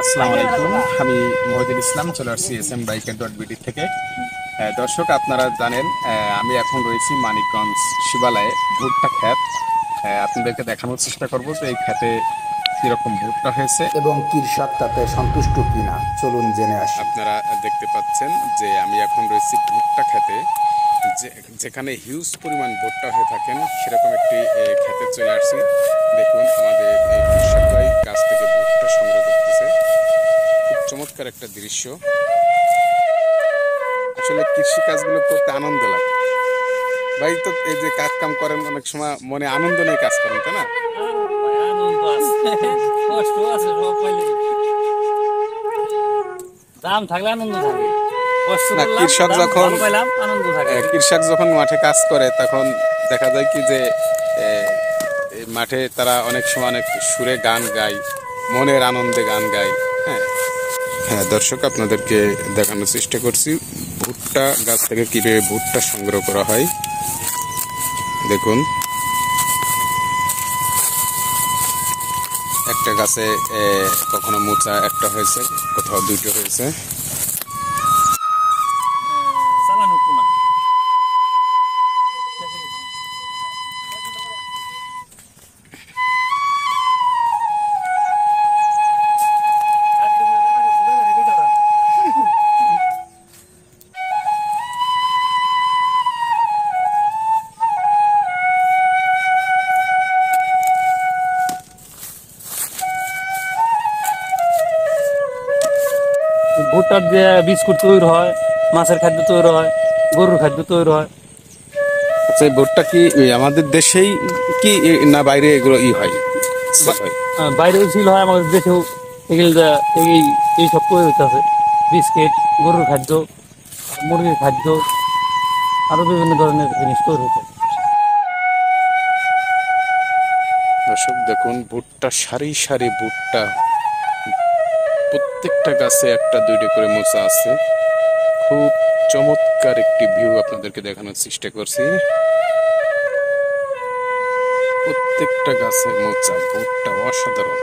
আসসালামু আলাইকুম। আমি মহিদুল ইসলাম চলে আসছি SM biker.bd থেকে। দর্শক, আপনারা জানেন আমি এখন রয়েছি মানিকগঞ্জ শিবালয়ে ভুট্টা ক্ষেত। আপনাদেরকে দেখানোর চেষ্টা করব যে এই ক্ষেতে কিরকম ভুট্টা হয়েছে এবং কৃষক তাতে সন্তুষ্ট কিনা চলুন জেনে আসি। আপনারা দেখতে পাচ্ছেন যে আমি এখন রয়েছি ভুট্টা ক্ষেতে, যেখানে হিউজ পরিমাণ ভুট্টা হয়ে থাকেন সেরকম একটি ক্ষেতে চলে আসছি। দেখুন, আমাদের কৃষক ভাই গাছ থেকে ভুট্টা সংগ্রহ করতেছে। খুব চমৎকার একটা দৃশ্য। আসলে কৃষি কাজগুলো করতে আনন্দ লাগে ভাই। তো এই যে কাজ কাম করেন, অনেক সময় মনে আনন্দ নিয়ে কাজ করেন, তাই না? আনন্দ আছে, কষ্ট আছে, সব পাইলে দাম থাকলে আনন্দ থাকে। কষ্ট না, করলাম, কৃষক দাম যখন ভালো পাইলাম, আনন্দ থাকে। কৃষক যখন মাঠে কাজ করে তখন দেখা যায় কি যে এ, এই মাঠে তারা অনেক সময় অনেক সুরে গান গায়, মনের আনন্দে গান গায়। হ্যাঁ হ্যাঁ, দর্শক, আপনাদেরকে দেখানোর চেষ্টা করছি ভুট্টা গাছ থেকে কিভাবে ভুট্টা সংগ্রহ করা হয়। দেখুন, একটা গাছে কখনো মোচা একটা হয়েছে, কোথাও দুটো হয়েছে। চালান উঠবো না। ভুট্টার দিয়ে বিস্কুট তৈরি হয়, মাছের খাদ্য তৈরি হয়, গরুর খাদ্য তৈরি হয়। আচ্ছা, এই ভুট্টা কি আমাদের দেশেই কি না বাইরে এগুলো হয়, সেল হয়? বাইরেও ছিল হয়, আমাদের দেশেও এগুলো এই এই সব তৈরি হইতেছে। বিস্কিট, গরুর খাদ্য, মুরগির খাদ্য, আরো বিভিন্ন ধরনের জিনিস তৈরি হইতেছে। দর্শক দেখুন, ভুট্টা সারি সারি ভুট্টা, প্রত্যেকটা গাছে একটা দুইটা করে মোচা আছে। খুব চমৎকার একটি ভিউ আপনাদেরকে দেখানোর চেষ্টা করছি। প্রত্যেকটা গাছে মোচা, ভুট্টা অসাধারণ।